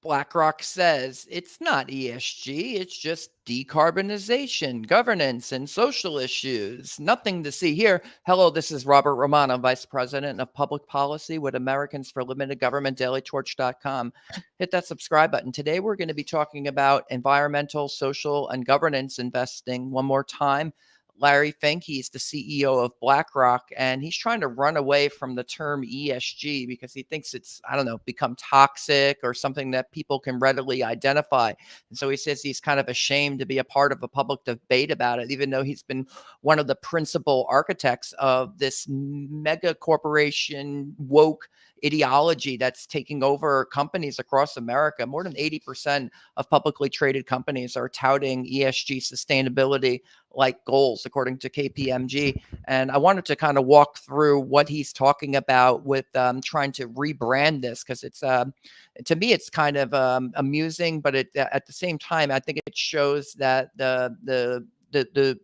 BlackRock says it's not ESG, it's just decarbonization, governance, and social issues. Nothing to see here. Hello, this is Robert Romano, Vice President of Public Policy with Americans for Limited Government, dailytorch.com. Hit that subscribe button. Today, we're going to be talking about environmental, social, and governance investing one more time. Larry Fink, he's the CEO of BlackRock, and he's trying to run away from the term ESG because he thinks it's, I don't know, become toxic or something that people can readily identify. And so he says he's kind of ashamed to be a part of a public debate about it, even though he's been one of the principal architects of this mega corporation woke ideology that's taking over companies across America. More than 80% of publicly traded companies are touting ESG sustainability like goals, according to KPMG. And I wanted to kind of walk through what he's talking about with trying to rebrand this, because it's, to me, it's kind of amusing, but at the same time, I think it shows that the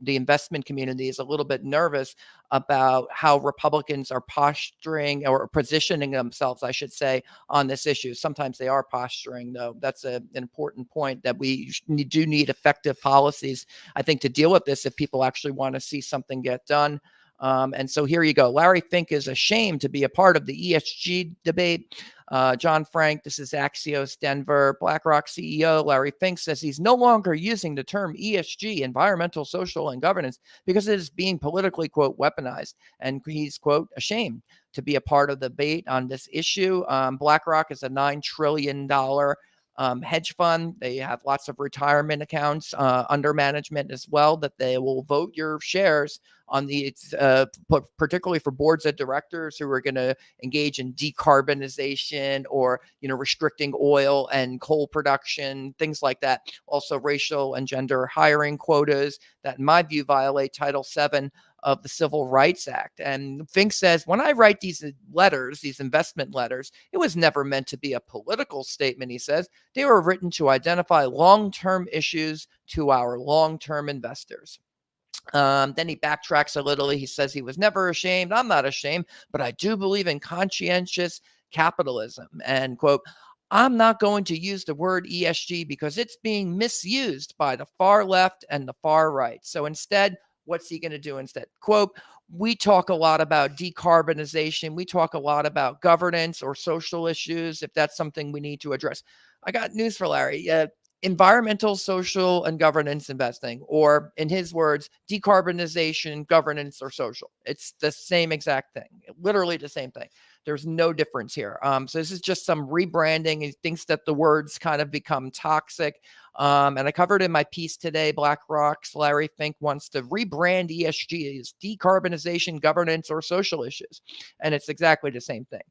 investment community is a little bit nervous about how Republicans are posturing or positioning themselves, I should say, on this issue. Sometimes they are posturing, though. That's an important point, that we do need effective policies, I think, to deal with this if people actually want to see something get done. And so here you go. Larry Fink is ashamed to be a part of the ESG debate. John Frank, this is Axios Denver. BlackRock CEO Larry Fink says he's no longer using the term ESG, environmental, social, and governance, because it is being politically, quote, weaponized. And he's, quote, ashamed to be a part of the debate on this issue. BlackRock is a $9 trillion hedge fund. They have lots of retirement accounts under management as well, that they will vote your shares on the, particularly for boards of directors who are going to engage in decarbonization or, restricting oil and coal production, things like that. Also racial and gender hiring quotas that, in my view, violate Title VII of the Civil Rights Act. And Fink says, when I write these letters, these investment letters, it was never meant to be a political statement, he says. They were written to identify long-term issues to our long-term investors. Then he backtracks a little. He says he was never ashamed. I'm not ashamed, but I do believe in conscientious capitalism. And, quote, I'm not going to use the word ESG because it's being misused by the far left and the far right. So instead, what's he going to do instead? Quote, we talk a lot about decarbonization. We talk a lot about governance or social issues, if that's something we need to address. I got news for Larry. Environmental, social, and governance investing, or in his words, decarbonization, governance, or social. It's the same exact thing, literally the same thing. There's no difference here. So this is just some rebranding. He thinks that the words kind of become toxic. And I covered in my piece today, BlackRock's Larry Fink wants to rebrand ESG as decarbonization, governance, or social issues. And it's exactly the same thing.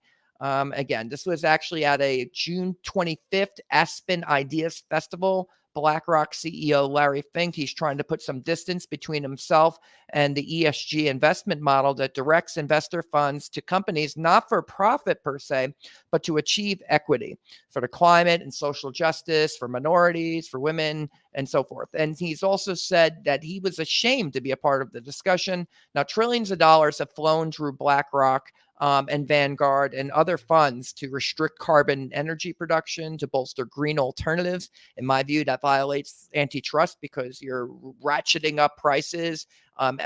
Again, this was actually at a June 25th Aspen Ideas Festival. BlackRock CEO Larry Fink, he's trying to put some distance between himself and the ESG investment model that directs investor funds to companies not for profit per se, but to achieve equity for the climate and social justice, for minorities, for women, and so forth. And he's also said that he was ashamed to be a part of the discussion. Now, trillions of dollars have flown through BlackRock and Vanguard and other funds to restrict carbon energy production, to bolster green alternatives. In my view, that violates antitrust because you're ratcheting up prices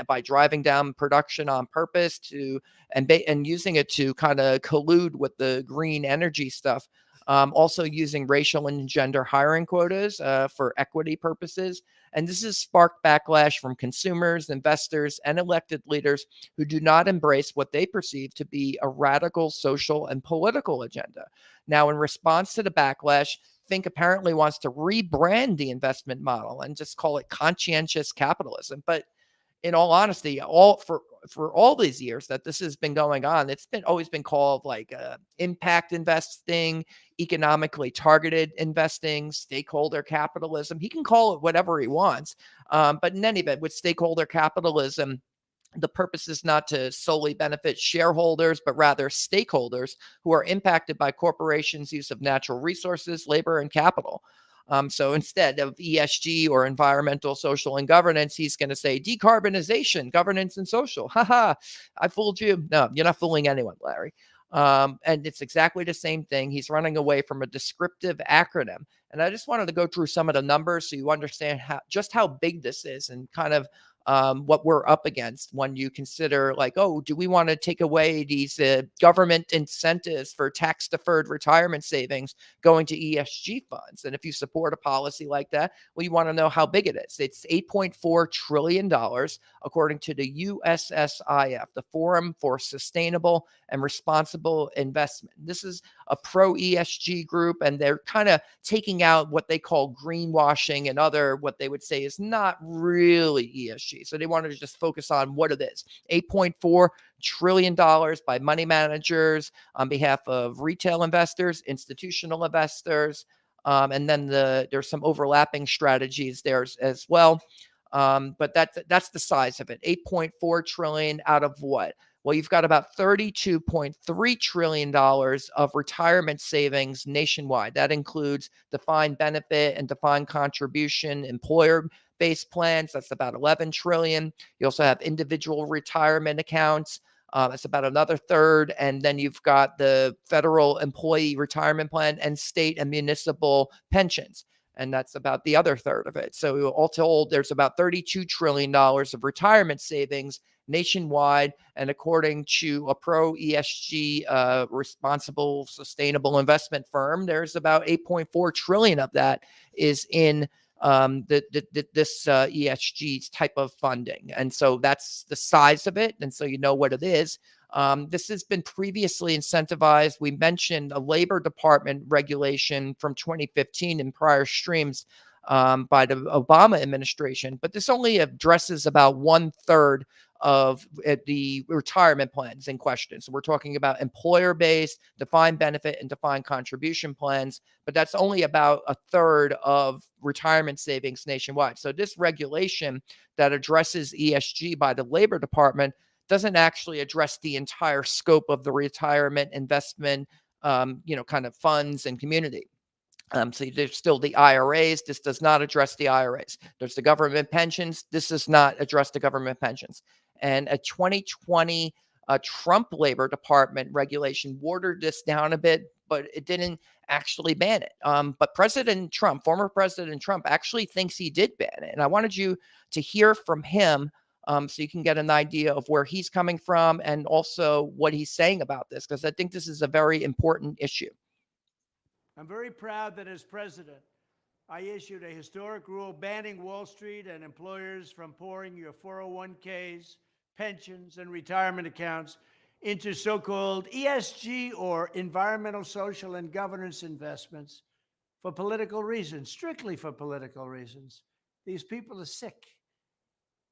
by driving down production on purpose and using it to kind of collude with the green energy stuff. Also using racial and gender hiring quotas for equity purposes. And this has sparked backlash from consumers, investors, and elected leaders who do not embrace what they perceive to be a radical social and political agenda. Now, in response to the backlash, Fink apparently wants to rebrand the investment model and just call it conscientious capitalism. But in all honesty, for all these years that this has been going on, it's always been called like impact investing, economically targeted investing, stakeholder capitalism. He can call it whatever he wants. But in any event, with stakeholder capitalism, the purpose is not to solely benefit shareholders, but rather stakeholders who are impacted by corporations' use of natural resources, labor, and capital. So instead of ESG or environmental, social, and governance, he's going to say decarbonization, governance, and social. Haha, I fooled you. No, you're not fooling anyone, Larry. And it's exactly the same thing. He's running away from a descriptive acronym. And I just wanted to go through some of the numbers so you understand how big this is and kind of what we're up against when you consider like, oh, do we want to take away these government incentives for tax deferred retirement savings going to ESG funds? And if you support a policy like that, well, you want to know how big it is. It's $8.4 trillion, according to the USSIF, the Forum for Sustainable and Responsible Investment. This is a pro ESG group, and they're kind of taking out what they call greenwashing and other what they would say is not really ESG. So they wanted to just focus on what it is. $8.4 trillion by money managers on behalf of retail investors, institutional investors, and then there's some overlapping strategies there as well. But that's the size of it. 8.4 trillion out of what? Well, you've got about $32.3 trillion of retirement savings nationwide. That includes defined benefit and defined contribution employer-based plans. That's about 11 trillion. You also have individual retirement accounts. That's about another third. And then you've got the federal employee retirement plan and state and municipal pensions. And that's about the other third of it. So all told, there's about $32 trillion of retirement savings nationwide. And according to a pro ESG responsible sustainable investment firm, there's about 8.4 trillion of that is in this ESG type of funding. And so that's the size of it. And so you know what it is. This has been previously incentivized. We mentioned a Labor Department regulation from 2015 in prior streams by the Obama administration, but this only addresses about 1/3 of the retirement plans in question. So we're talking about employer-based, defined benefit, and defined contribution plans, but that's only about 1/3 of retirement savings nationwide. So this regulation that addresses ESG by the Labor Department doesn't actually address the entire scope of the retirement investment, kind of funds and community. So there's still the IRAs. This does not address the IRAs. There's the government pensions. This does not address the government pensions. And a 2020 Trump Labor Department regulation watered this down a bit, but it didn't actually ban it. But former President Trump, actually thinks he did ban it. And I wanted you to hear from him so you can get an idea of where he's coming from and also what he's saying about this, because I think this is a very important issue. I'm very proud that as president, I issued a historic rule banning Wall Street and employers from pouring your 401ks, pensions, and retirement accounts into so-called ESG or environmental, social, and governance investments for political reasons, strictly for political reasons. These people are sick.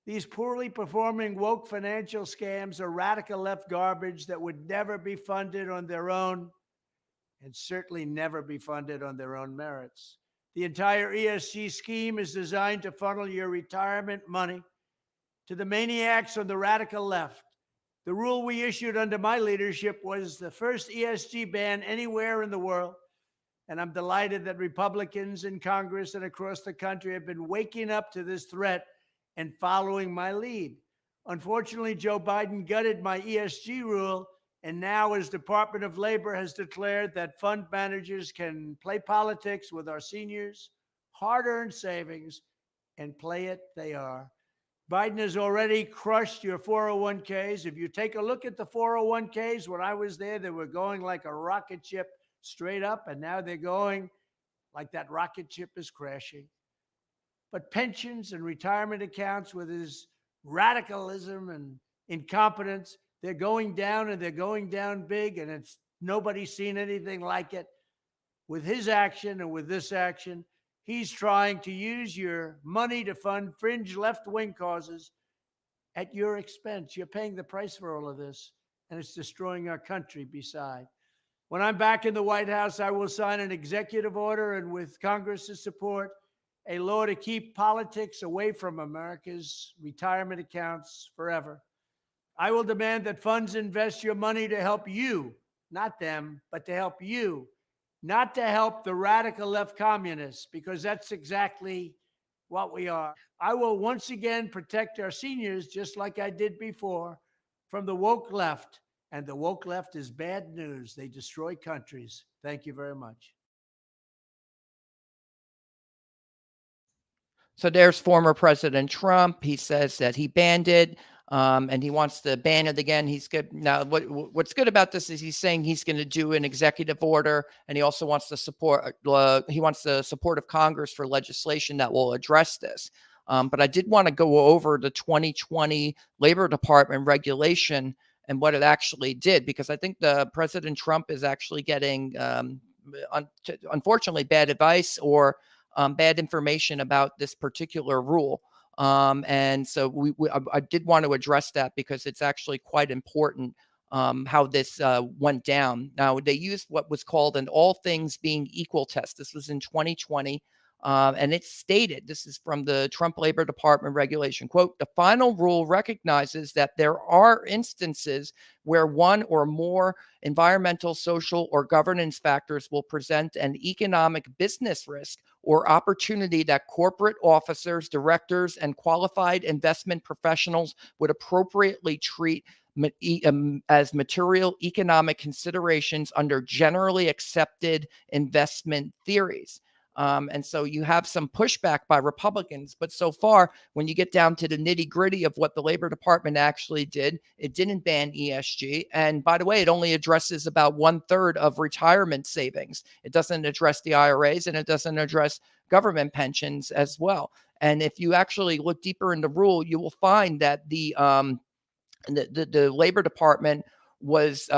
These poorly performing woke financial scams are radical left garbage that would never be funded on their own and certainly never be funded on their own merits. The entire ESG scheme is designed to funnel your retirement money to the maniacs on the radical left. The rule we issued under my leadership was the first ESG ban anywhere in the world, and I'm delighted that Republicans in Congress and across the country have been waking up to this threat and following my lead. Unfortunately, Joe Biden gutted my ESG rule, and now his Department of Labor has declared that fund managers can play politics with our seniors' hard-earned savings, and play it they are. Biden has already crushed your 401ks. If you take a look at the 401ks, when I was there, they were going like a rocket ship straight up, and now they're going like that rocket ship is crashing. But pensions and retirement accounts, with his radicalism and incompetence, they're going down, and they're going down big, and it's nobody's seen anything like it. With his action and with this action, he's trying to use your money to fund fringe left-wing causes at your expense. You're paying the price for all of this, and it's destroying our country beside. When I'm back in the White House, I will sign an executive order, and with Congress's support, a law to keep politics away from America's retirement accounts forever. I will demand that funds invest your money to help you, not them, but to help you, not to help the radical left communists, because that's exactly what we are. I will once again protect our seniors, just like I did before, from the woke left And the woke left is bad news. They destroy countries. Thank you very much. So there's former President Trump. He says that he banned it, and he wants to ban it again. He's good now. What's good about this is he's saying he's going to do an executive order, and he also wants the support. He wants the support of Congress for legislation that will address this. But I did want to go over the 2020 Labor Department regulation and what it actually did, because I think the President Trump is actually getting, unfortunately, bad advice or bad information about this particular rule. And so I did want to address that because it's actually quite important how this went down. Now, they used what was called an all things being equal test. This was in 2020. And it stated, this is from the Trump Labor Department regulation, quote, the final rule recognizes that there are instances where one or more environmental, social, or governance factors will present an economic business risk or opportunity that corporate officers, directors, and qualified investment professionals would appropriately treat as material economic considerations under generally accepted investment theories. And so you have some pushback by Republicans. But so far, when you get down to the nitty gritty of what the Labor Department actually did, it didn't ban ESG. And by the way, it only addresses about 1/3 of retirement savings. It doesn't address the IRAs, and it doesn't address government pensions as well. And if you actually look deeper in the rule, you will find that the Labor Department was,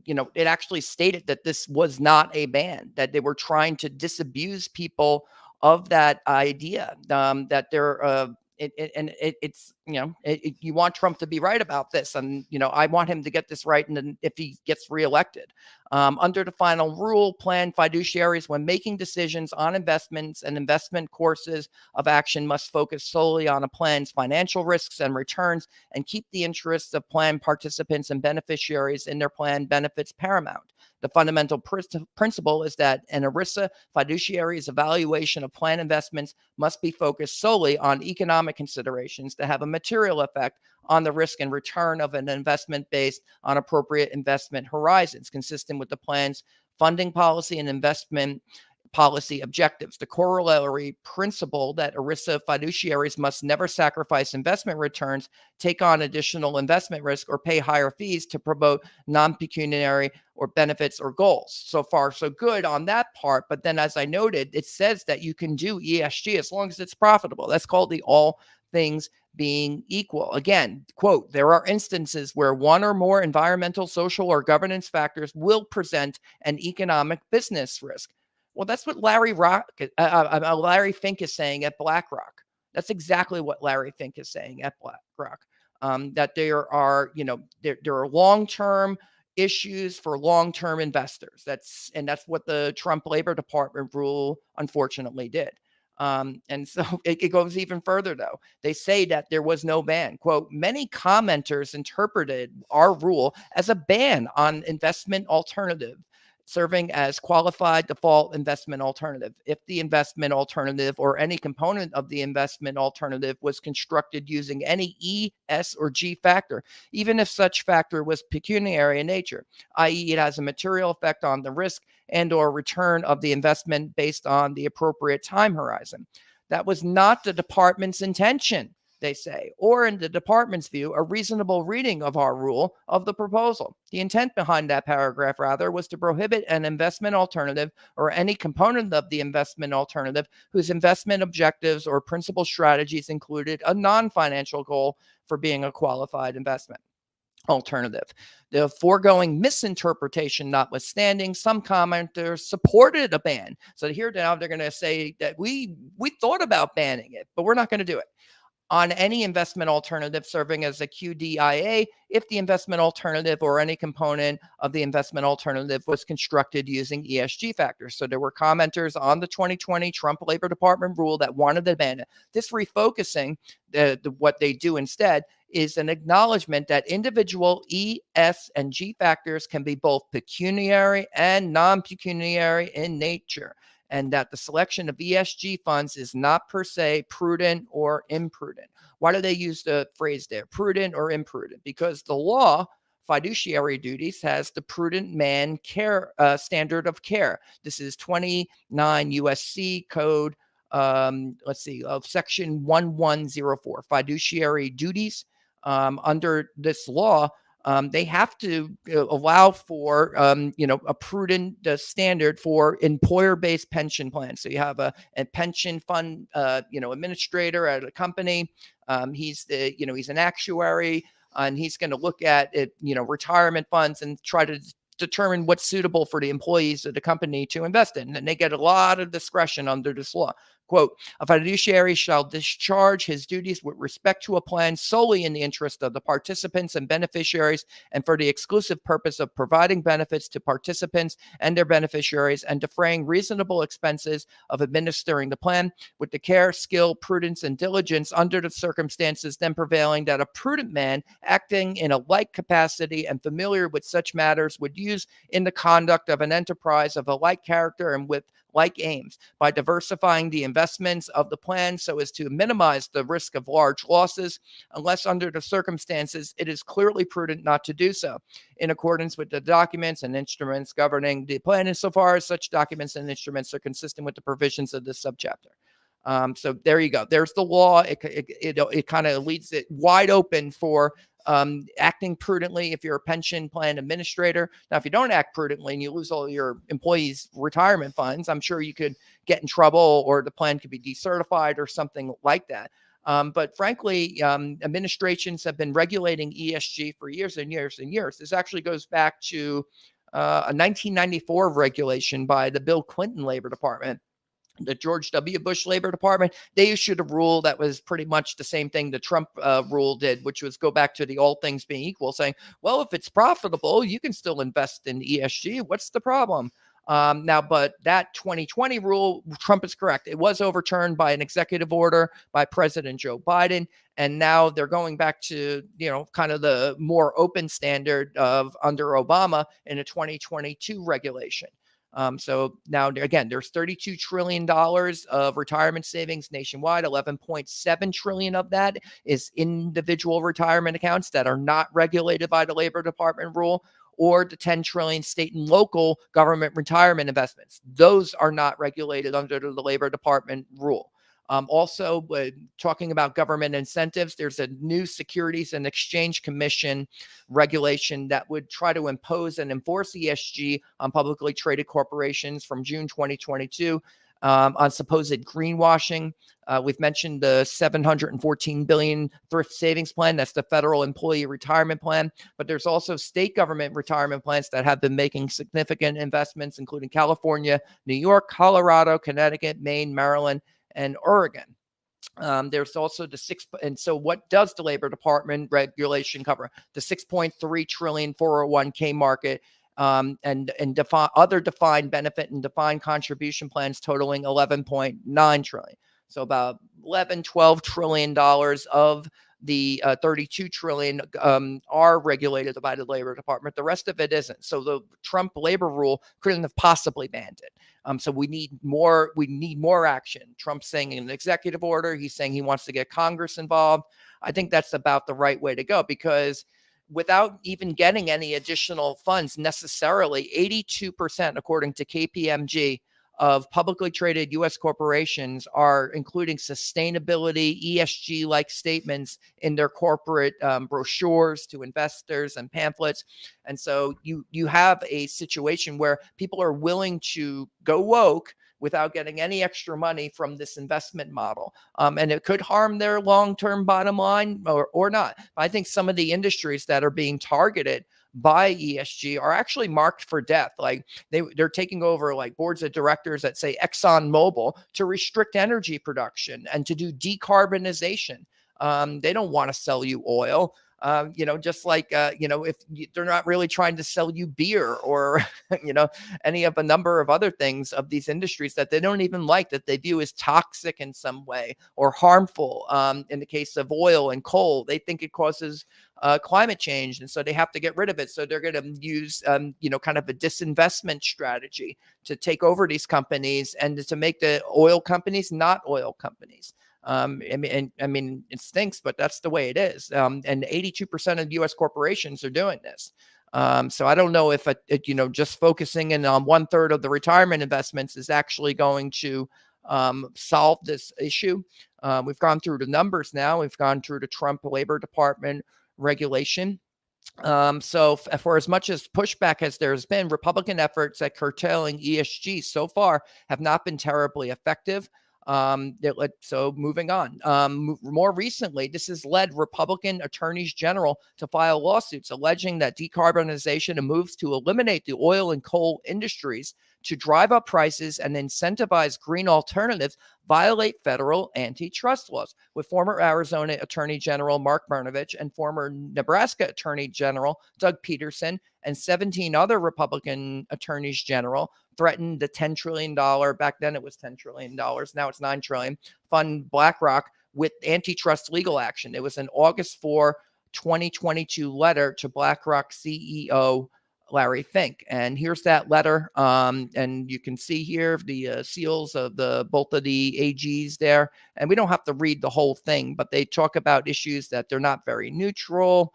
it actually stated that this was not a ban, that they were trying to disabuse people of that idea, that they're, it's, you want Trump to be right about this. And, I want him to get this right. And then if he gets reelected, under the final rule, plan fiduciaries, when making decisions on investments and investment courses of action, must focus solely on a plan's financial risks and returns and keep the interests of plan participants and beneficiaries in their plan benefits paramount. The fundamental principle is that an ERISA fiduciary's evaluation of plan investments must be focused solely on economic considerations to have a material effect on the risk and return of an investment based on appropriate investment horizons, consistent with the plan's funding policy and investment policy objectives. The corollary principle that ERISA fiduciaries must never sacrifice investment returns, take on additional investment risk, or pay higher fees to promote non-pecuniary or benefits or goals. So far, so good on that part. But then, as I noted, it says that you can do ESG as long as it's profitable. That's called the all things being equal. Again, quote, there are instances where one or more environmental, social, or governance factors will present an economic business risk. Well, that's what Larry Fink is saying at Blackrock. That's exactly what Larry Fink is saying at Blackrock. That there are, there are long-term issues for long-term investors. That's what the Trump Labor Department rule unfortunately did. And so it goes even further, though. They say that there was no ban. Quote, many commenters interpreted our rule as a ban on investment alternative, serving as qualified default investment alternative if the investment alternative or any component of the investment alternative was constructed using any E, S, or G factor, even if such factor was pecuniary in nature, i.e. it has a material effect on the risk and or return of the investment based on the appropriate time horizon. That was not the department's intention, they say, or in the department's view, a reasonable reading of our rule of the proposal. The intent behind that paragraph, rather, was to prohibit an investment alternative or any component of the investment alternative whose investment objectives or principal strategies included a non-financial goal for being a qualified investment alternative. The foregoing misinterpretation notwithstanding, some commenters supported a ban. So here now they're going to say that we thought about banning it, but we're not going to do it on any investment alternative serving as a QDIA if the investment alternative or any component of the investment alternative was constructed using ESG factors. So there were commenters on the 2020 Trump Labor Department rule that wanted to ban it. This refocusing, what they do instead, is an acknowledgement that individual E, S, and G factors can be both pecuniary and non-pecuniary in nature, and that the selection of ESG funds is not per se prudent or imprudent. Why do they use the phrase there, prudent or imprudent? Because the law fiduciary duties has the prudent man care standard of care. This is 29 USC code, of section 1104, fiduciary duties. Under this law, they have to allow for, a prudent standard for employer-based pension plans. So you have a pension fund, administrator at a company. He's an actuary, and he's going to look at it, retirement funds and try to determine what's suitable for the employees of the company to invest in. And they get a lot of discretion under this law. Quote, a fiduciary shall discharge his duties with respect to a plan solely in the interest of the participants and beneficiaries and for the exclusive purpose of providing benefits to participants and their beneficiaries and defraying reasonable expenses of administering the plan with the care, skill, prudence, and diligence under the circumstances then prevailing that a prudent man acting in a like capacity and familiar with such matters would use in the conduct of an enterprise of a like character and with like aims, by diversifying the investments of the plan so as to minimize the risk of large losses, unless under the circumstances it is clearly prudent not to do so, in accordance with the documents and instruments governing the plan, insofar as such documents and instruments are consistent with the provisions of this subchapter. So there you go. There's the law. It kind of leaves it wide open for acting prudently if you're a pension plan administrator. Now, if you don't act prudently and you lose all your employees' retirement funds, I'm sure you could get in trouble, or the plan could be decertified or something like that. But frankly, administrations have been regulating ESG for years and years and years. This actually goes back to a 1994 regulation by the Bill Clinton Labor Department. The George W. Bush Labor Department, they issued a rule that was pretty much the same thing the Trump rule did, which was go back to the all things being equal, saying, well, if it's profitable, you can still invest in ESG. What's the problem? But that 2020 rule, Trump is correct. It was overturned by an executive order by President Joe Biden. And now they're going back to, kind of the more open standard of under Obama in a 2022 regulation. So now, again, there's $32 trillion of retirement savings nationwide. 11.7 trillion of that is individual retirement accounts that are not regulated by the Labor Department rule, or the 10 trillion state and local government retirement investments. Those are not regulated under the Labor Department rule. Also, talking about government incentives, there's a new Securities and Exchange Commission regulation that would try to impose and enforce ESG on publicly traded corporations from June 2022 on supposed greenwashing. We've mentioned the $714 billion thrift savings plan. That's the federal employee retirement plan. But there's also state government retirement plans that have been making significant investments, including California, New York, Colorado, Connecticut, Maine, Maryland, and Oregon. There's also and so what does the Labor Department regulation cover? The 6.3 trillion 401k market, and other defined benefit and defined contribution plans totaling 11.9 trillion. So about 12 trillion dollars of the 32 trillion are regulated by the Labor Department. The rest of it isn't. So the Trump labor rule couldn't have possibly banned it. So we need more action. Trump's saying in an executive order, he's saying he wants to get Congress involved. I think that's about the right way to go, because without even getting any additional funds necessarily, 82%, according to KPMG, of publicly traded U.S. corporations are including sustainability, ESG-like statements in their corporate brochures to investors and pamphlets. And so you have a situation where people are willing to go woke without getting any extra money from this investment model. And it could harm their long-term bottom line or not. I think some of the industries that are being targeted by ESG are actually marked for death. Like they're taking over like boards of directors at, say, ExxonMobil to restrict energy production and to do decarbonization. They don't want to sell you oil. Just like, if they're not really trying to sell you beer or, any of a number of other things of these industries that they don't even like, that they view as toxic in some way or harmful. In the case of oil and coal, they think it causes climate change. And so they have to get rid of it. So they're going to use, kind of a disinvestment strategy to take over these companies and to make the oil companies not oil companies. I mean, it stinks, but that's the way it is. And 82% of U.S. corporations are doing this. So I don't know if just focusing in on 1/3 of the retirement investments is actually going to solve this issue. We've gone through the numbers now. We've gone through the Trump Labor Department regulation. So for as much as pushback as there's been, Republican efforts at curtailing ESG so far have not been terribly effective. So moving on, more recently, this has led Republican attorneys general to file lawsuits alleging that decarbonization and moves to eliminate the oil and coal industries to drive up prices and incentivize green alternatives violate federal antitrust laws, with former Arizona Attorney General Mark Brnovich and former Nebraska Attorney General Doug Peterson and 17 other Republican attorneys general threatened the $10 trillion, back then it was $10 trillion, now it's $9 trillion, fund BlackRock with antitrust legal action. It was an August 4, 2022 letter to BlackRock CEO Larry Fink. And here's that letter. And you can see here the seals of both of the AGs there. And we don't have to read the whole thing, but they talk about issues that they're not very neutral.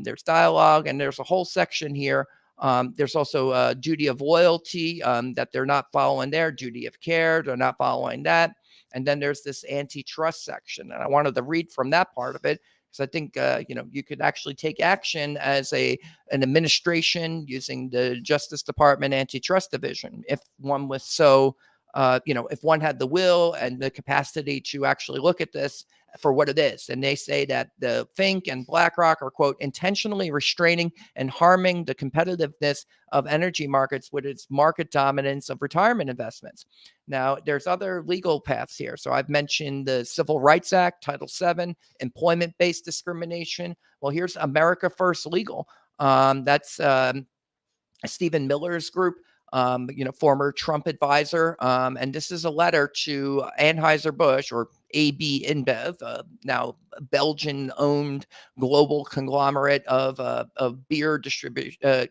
There's dialogue, and there's a whole section here. There's also a duty of loyalty that they're not following there, duty of care, they're not following that. And then there's this antitrust section. And I wanted to read from that part of it, because I think, you could actually take action as an administration using the Justice Department Antitrust Division if one was so, if one had the will and the capacity to actually look at this for what it is. And they say that the Fink and BlackRock are, quote, intentionally restraining and harming the competitiveness of energy markets with its market dominance of retirement investments. Now, there's other legal paths here. So I've mentioned the Civil Rights Act, Title VII, employment-based discrimination. Well, here's America First Legal. That's Stephen Miller's group, former Trump advisor. And this is a letter to Anheuser-Busch, or AB InBev, now Belgian-owned global conglomerate of beer distribution,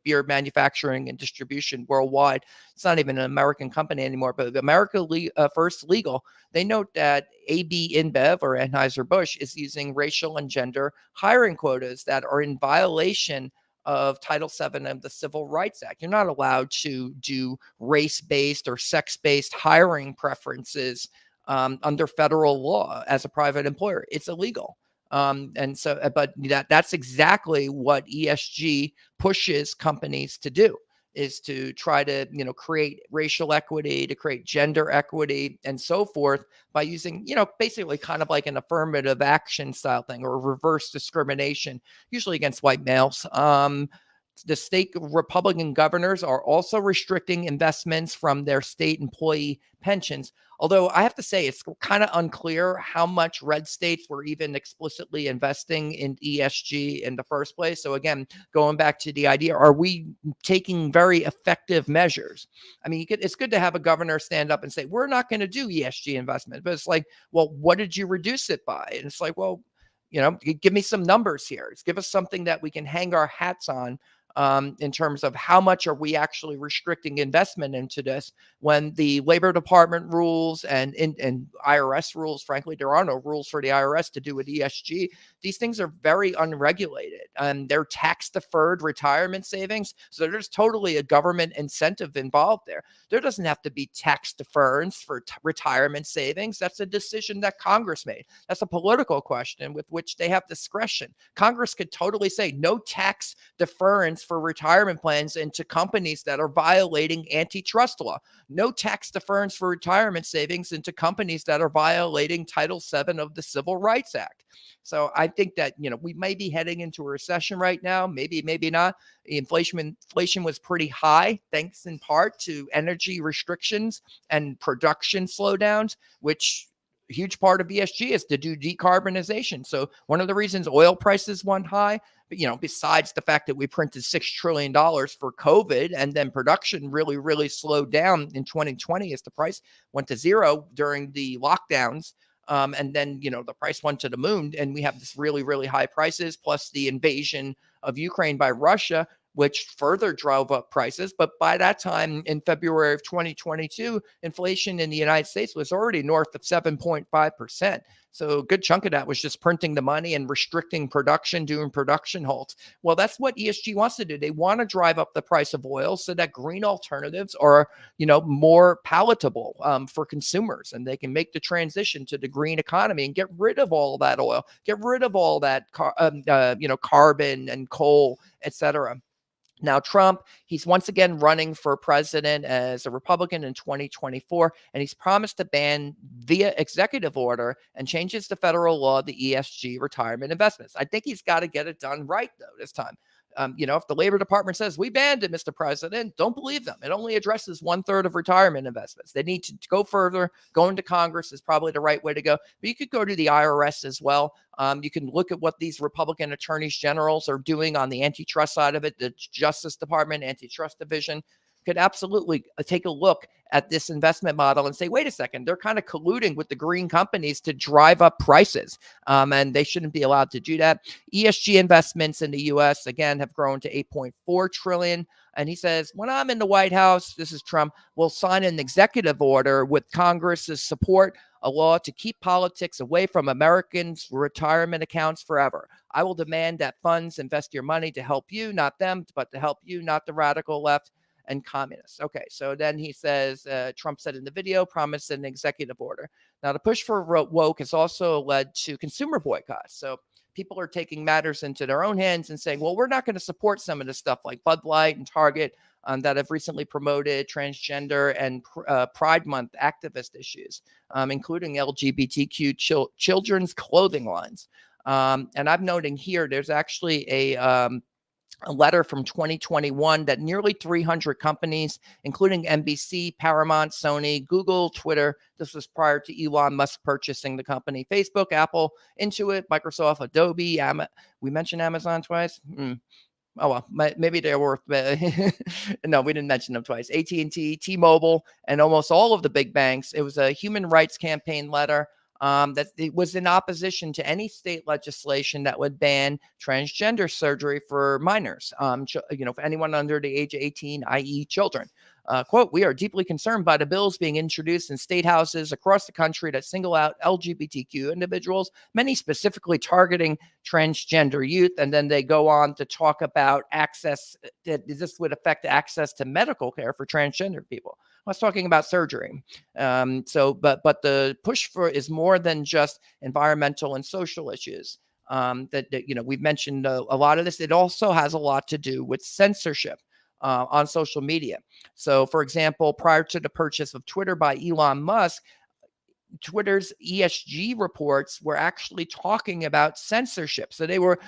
beer manufacturing and distribution worldwide. It's not even an American company anymore, but America First Legal. They note that AB InBev, or Anheuser-Busch, is using racial and gender hiring quotas that are in violation of Title VII of the Civil Rights Act. You're not allowed to do race-based or sex-based hiring preferences under federal law as a private employer. It's illegal. But that's exactly what ESG pushes companies to do, is to try to, create racial equity, to create gender equity, and so forth, by using, basically kind of like an affirmative action style thing, or reverse discrimination, usually against white males. The state Republican governors are also restricting investments from their state employee pensions. Although I have to say, it's kind of unclear how much red states were even explicitly investing in ESG in the first place. So again, going back to the idea, are we taking very effective measures? I mean, it's good to have a governor stand up and say, we're not going to do ESG investment. But it's like, well, what did you reduce it by? And it's like, well, give me some numbers here. Give us something that we can hang our hats on. In terms of how much are we actually restricting investment into this, when the Labor Department rules and IRS rules, frankly, there are no rules for the IRS to do with ESG. These things are very unregulated, and they're tax-deferred retirement savings. So there's totally a government incentive involved there. There doesn't have to be tax deference for retirement savings. That's a decision that Congress made. That's a political question with which they have discretion. Congress could totally say no tax deference for retirement plans into companies that are violating antitrust law. No tax deference for retirement savings into companies that are violating Title VII of the Civil Rights Act. So I think that, we may be heading into a recession right now. Maybe not. Inflation was pretty high, thanks in part to energy restrictions and production slowdowns, which a huge part of ESG is to do decarbonization. So one of the reasons oil prices went high, but, besides the fact that we printed $6 trillion for COVID, and then production really, really slowed down in 2020 as the price went to zero during the lockdowns. And then, the price went to the moon, and we have this really, really high prices, plus the invasion of Ukraine by Russia. which further drove up prices. But by that time, in February of 2022, inflation in the United States was already north of 7.5%. So a good chunk of that was just printing the money and restricting production, doing production halts. Well, that's what ESG wants to do. They want to drive up the price of oil so that green alternatives are, more palatable for consumers, and they can make the transition to the green economy and get rid of all that oil, get rid of all that carbon and coal, etc. Now, Trump, he's once again running for president as a Republican in 2024, and he's promised to ban via executive order and changes to federal law the ESG retirement investments. I think he's got to get it done right, though, this time. If the Labor Department says, we banned it, Mr. President, don't believe them. It only addresses 1/3 of retirement investments. They need to go further. Going to Congress is probably the right way to go. But you could go to the IRS as well. You can look at what these Republican attorneys generals are doing on the antitrust side of it. The Justice Department, Antitrust Division could absolutely take a look at this investment model and say, wait a second, they're kind of colluding with the green companies to drive up prices, and they shouldn't be allowed to do that. ESG investments in the U.S., again, have grown to $8.4 trillion. And he says, when I'm in the White House, this is Trump, we'll sign an executive order with Congress's support, a law to keep politics away from Americans' retirement accounts forever. I will demand that funds invest your money to help you, not them, but to help you, not the radical left and communists. Okay, so then he says, Trump said in the video, promised an executive order. Now, the push for woke has also led to consumer boycotts. So people are taking matters into their own hands and saying, well, we're not going to support some of this stuff like Bud Light and Target that have recently promoted transgender and Pride Month activist issues, including LGBTQ children's clothing lines. And I'm noting here, there's actually a letter from 2021 that nearly 300 companies, including NBC, Paramount, Sony, Google, Twitter, this was prior to Elon Musk purchasing the company, Facebook, Apple, Intuit, Microsoft, Adobe, we mentioned Amazon twice. Oh, well, maybe they're worth, no, we didn't mention them twice. AT&T, T-Mobile, and almost all of the big banks. It was a human rights campaign letter that it was in opposition to any state legislation that would ban transgender surgery for minors, for anyone under the age of 18, i.e. children. Quote, we are deeply concerned by the bills being introduced in state houses across the country that single out LGBTQ individuals, many specifically targeting transgender youth. And then they go on to talk about access, that this would affect access to medical care for transgender people. I was talking about surgery. But the push for is more than just environmental and social issues. We've mentioned a lot of this. It also has a lot to do with censorship on social media. So, for example, prior to the purchase of Twitter by Elon Musk, Twitter's ESG reports were actually talking about censorship. So they were,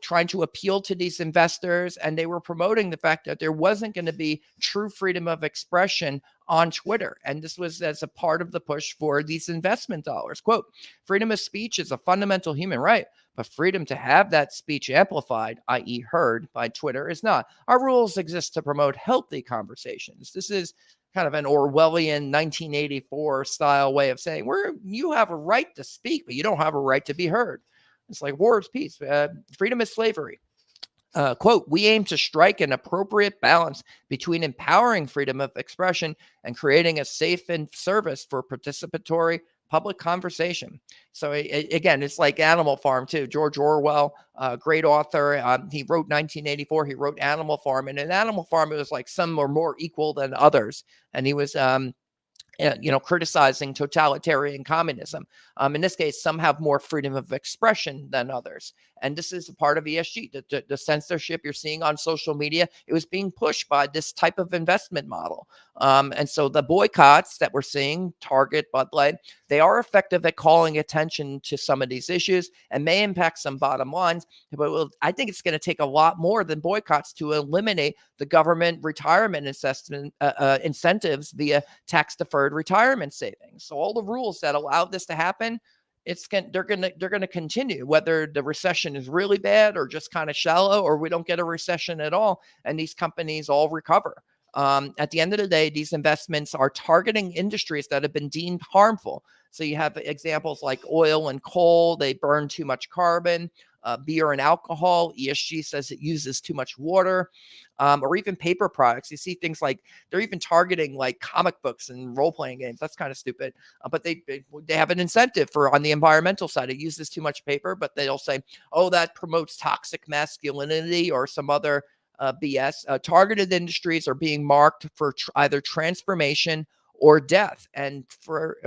trying to appeal to these investors, and they were promoting the fact that there wasn't going to be true freedom of expression on Twitter. And this was as a part of the push for these investment dollars. Quote, freedom of speech is a fundamental human right, but freedom to have that speech amplified, i.e. heard by Twitter, is not. Our rules exist to promote healthy conversations. This is kind of an Orwellian 1984 style way of saying you have a right to speak, but you don't have a right to be heard. It's like war is peace. Freedom is slavery. Quote, we aim to strike an appropriate balance between empowering freedom of expression and creating a safe and service for participatory public conversation. So again, it's like Animal Farm too. George Orwell, great author. He wrote 1984. He wrote Animal Farm. And in Animal Farm, it was like some were more equal than others. And he was criticizing totalitarian communism. In this case, some have more freedom of expression than others. And this is a part of ESG. The censorship you're seeing on social media, it was being pushed by this type of investment model. And so the boycotts that we're seeing, Target, Bud Light, they are effective at calling attention to some of these issues and may impact some bottom lines. But I think it's going to take a lot more than boycotts to eliminate the government retirement incentives via tax-deferred retirement savings. So all the rules that allow this to happen, they're gonna continue, whether the recession is really bad or just kind of shallow, or we don't get a recession at all, and these companies all recover. At the end of the day, these investments are targeting industries that have been deemed harmful. So you have examples like oil and coal, they burn too much carbon. beer and alcohol. ESG says it uses too much water, or even paper products. You see things like they're even targeting like comic books and role-playing games. That's kind of stupid. But they have an incentive for on the environmental side. It uses too much paper, but they'll say, oh, that promotes toxic masculinity or some other BS. Targeted industries are being marked for either transformation or death. And for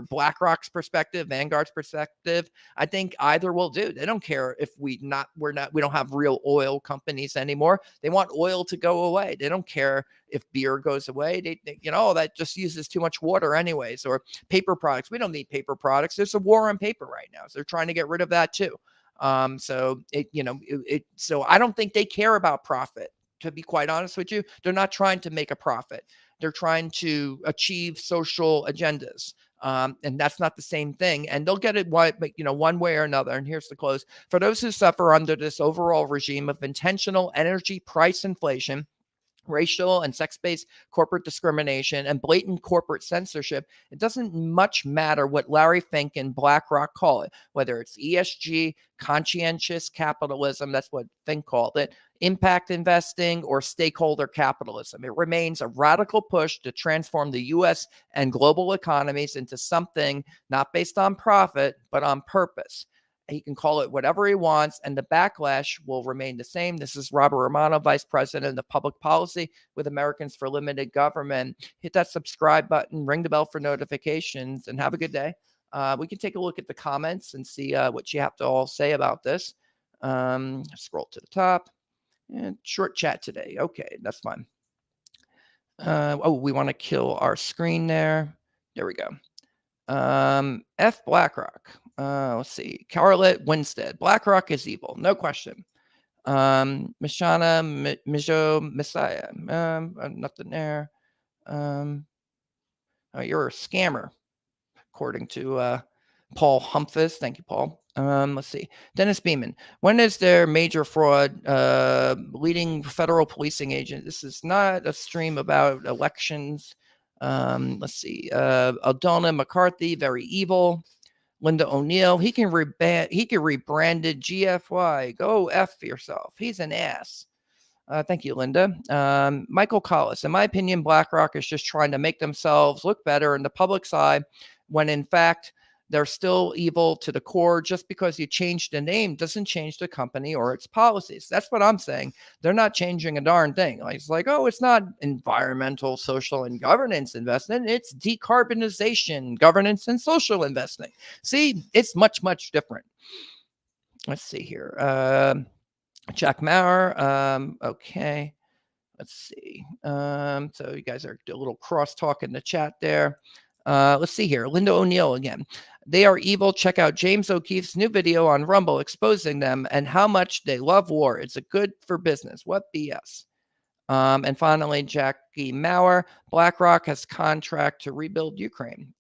BlackRock's perspective, Vanguard's perspective, I think either will do. They don't care if we don't have real oil companies anymore. They want oil to go away. They don't care if beer goes away. That just uses too much water anyways. Or paper products. We don't need paper products. There's a war on paper right now, so they're trying to get rid of that too. So I don't think they care about profit. To be quite honest with you, they're not trying to make a profit. They're trying to achieve social agendas. And that's not the same thing. And they'll get it one way or another. And here's the close. For those who suffer under this overall regime of intentional energy price inflation, racial and sex-based corporate discrimination, and blatant corporate censorship, it doesn't much matter what Larry Fink and BlackRock call it, whether it's ESG, conscientious capitalism, that's what Fink called it, impact investing, or stakeholder capitalism. It remains a radical push to transform the U.S. and global economies into something not based on profit, but on purpose. He can call it whatever he wants, and the backlash will remain the same. This is Robert Romano, Vice President of Public Policy with Americans for Limited Government. Hit that subscribe button, ring the bell for notifications, and have a good day. We can take a look at the comments and see what you have to all say about this. Scroll to the top. And short chat today. Okay, that's fine. We want to kill our screen there. There we go. F BlackRock. Let's see. Carlet Winstead. BlackRock is evil. No question. Mishana Mijo Messiah. Nothing there. You're a scammer, according to Paul Humphus. Thank you, Paul. Let's see. Dennis Beeman. When is there major fraud? Leading federal policing agent. This is not a stream about elections. Let's see. Aldona McCarthy, very evil. Linda O'Neill, he can rebranded GFY. Go F yourself. He's an ass. Thank you, Linda. Michael Collis. In my opinion, BlackRock is just trying to make themselves look better in the public's eye when in fact they're still evil to the core. Just because you change the name doesn't change the company or its policies. That's what I'm saying. They're not changing a darn thing. It's like, oh, it's not environmental, social, and governance investment. It's decarbonization, governance, and social investing. See, it's much, much different. Let's see here. Jack Maurer. Okay. Let's see. So you guys are a little crosstalk in the chat there. Let's see here. Linda O'Neill again. They are evil. Check out James O'Keefe's new video on Rumble exposing them and how much they love war. It's a good for business. What BS? And finally, Jackie Maurer. BlackRock has contract to rebuild Ukraine.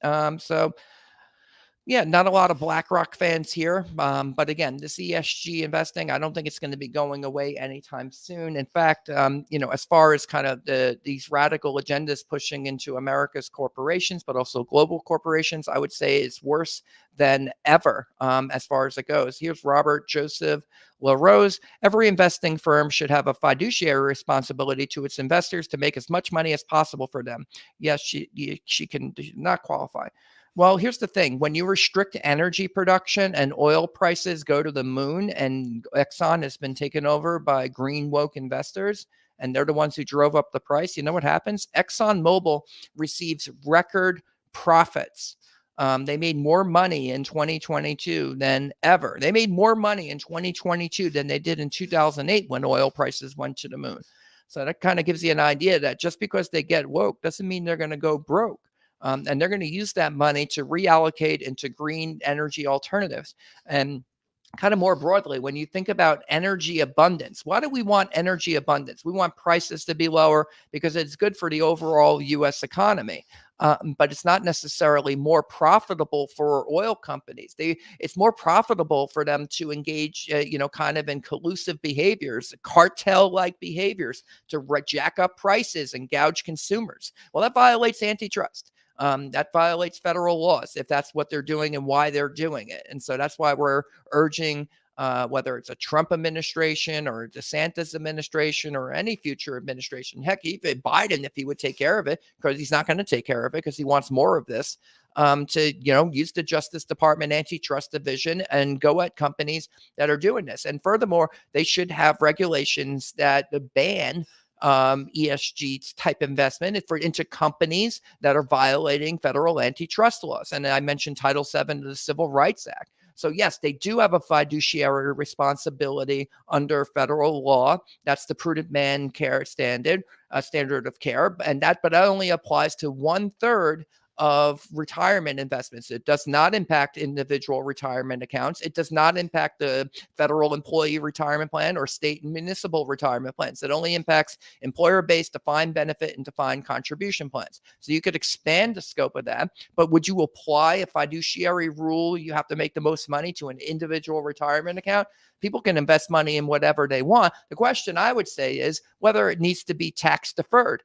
Yeah, not a lot of BlackRock fans here. But again, this ESG investing, I don't think it's going to be going away anytime soon. In fact, as far as kind of these radical agendas pushing into America's corporations, but also global corporations, I would say it's worse than ever as far as it goes. Here's Robert Joseph LaRose. Every investing firm should have a fiduciary responsibility to its investors to make as much money as possible for them. Yes, she can not qualify. Well, here's the thing. When you restrict energy production and oil prices go to the moon, and Exxon has been taken over by green woke investors, and they're the ones who drove up the price, you know what happens? ExxonMobil receives record profits. They made more money in 2022 than ever. They made more money in 2022 than they did in 2008 when oil prices went to the moon. So that kind of gives you an idea that just because they get woke doesn't mean they're going to go broke. And they're going to use that money to reallocate into green energy alternatives. And kind of more broadly, when you think about energy abundance, why do we want energy abundance? We want prices to be lower because it's good for the overall U.S. economy. But it's not necessarily more profitable for oil companies. It's more profitable for them to engage, kind of in collusive behaviors, cartel-like behaviors to jack up prices and gouge consumers. Well, that violates antitrust. That violates federal laws if that's what they're doing and why they're doing it. And so that's why we're urging whether it's a Trump administration or a DeSantis administration or any future administration. Heck, even Biden, if he would take care of it, because he's not going to take care of it because he wants more of this, to use the Justice Department antitrust division and go at companies that are doing this. And furthermore, they should have regulations that ban ESG type investment into companies that are violating federal antitrust laws. And I mentioned Title VII of the Civil Rights Act. So yes, they do have a fiduciary responsibility under federal law. That's the prudent man care standard of care, but that only applies to 1/3 of retirement investments. It does not impact individual retirement accounts. It does not impact the federal employee retirement plan or state and municipal retirement plans. It only impacts employer-based defined benefit and defined contribution plans. So you could expand the scope of that, but would you apply a fiduciary rule? You have to make the most money to an individual retirement account. People can invest money in whatever they want. The question I would say is whether it needs to be tax deferred.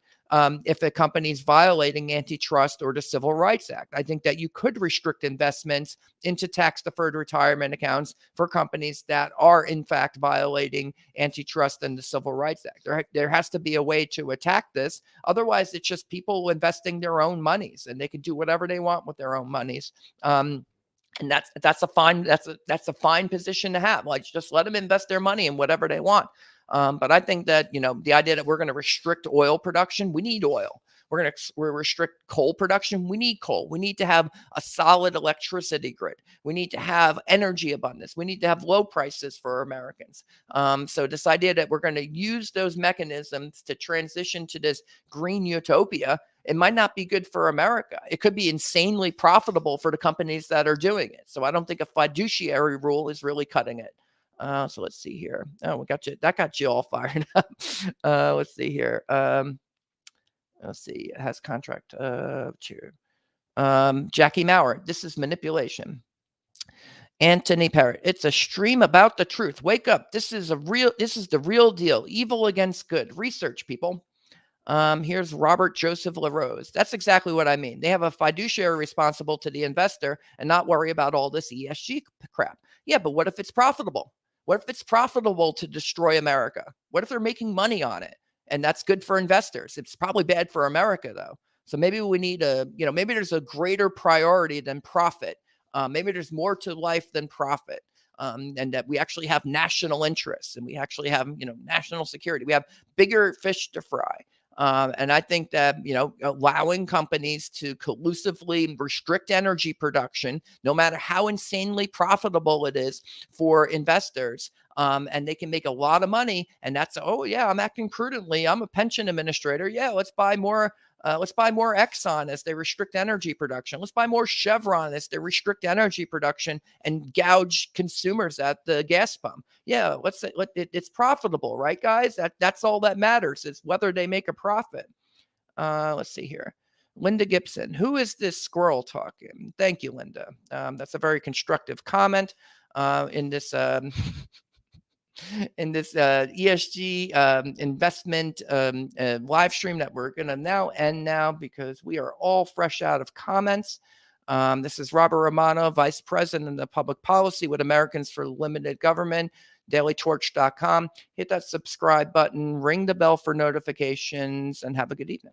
If a company is violating antitrust or the Civil Rights Act, I think that you could restrict investments into tax-deferred retirement accounts for companies that are, in fact, violating antitrust and the Civil Rights Act. There has to be a way to attack this. Otherwise, it's just people investing their own monies, and they can do whatever they want with their own monies. And that's a fine position to have. Like, just let them invest their money in whatever they want. But I think that, the idea that we're going to restrict oil production, we need oil. We're going to restrict coal production. We need coal. We need to have a solid electricity grid. We need to have energy abundance. We need to have low prices for Americans. So this idea that we're going to use those mechanisms to transition to this green utopia, it might not be good for America. It could be insanely profitable for the companies that are doing it. So I don't think a fiduciary rule is really cutting it. So let's see here. Oh, we got you. That got you all fired up. Let's see here. Let's see. It has contract. Jackie Maurer. This is manipulation. Anthony Parrott. It's a stream about the truth. Wake up. This is the real deal. Evil against good. Research, people. Here's Robert Joseph LaRose. That's exactly what I mean. They have a fiduciary responsible to the investor and not worry about all this ESG crap. Yeah, but what if it's profitable? What if it's profitable to destroy America? What if they're making money on it? And that's good for investors. It's probably bad for America, though. So maybe we need maybe there's a greater priority than profit. Maybe there's more to life than profit. And that we actually have national interests and we actually have, national security. We have bigger fish to fry. And I think that, allowing companies to collusively restrict energy production, no matter how insanely profitable it is for investors, and they can make a lot of money. And that's, oh yeah, I'm acting prudently. I'm a pension administrator. Yeah, let's buy more Exxon as they restrict energy production. Let's buy more Chevron as they restrict energy production and gouge consumers at the gas pump. Yeah, it's profitable, right, guys? That's all that matters is whether they make a profit. Let's see here. Linda Gibson, who is this squirrel talking? Thank you, Linda. That's a very constructive comment in this ESG investment live stream that we're going to now end because we are all fresh out of comments. This is Robert Romano, Vice President of Public Policy with Americans for Limited Government, dailytorch.com. Hit that subscribe button, ring the bell for notifications, and have a good evening.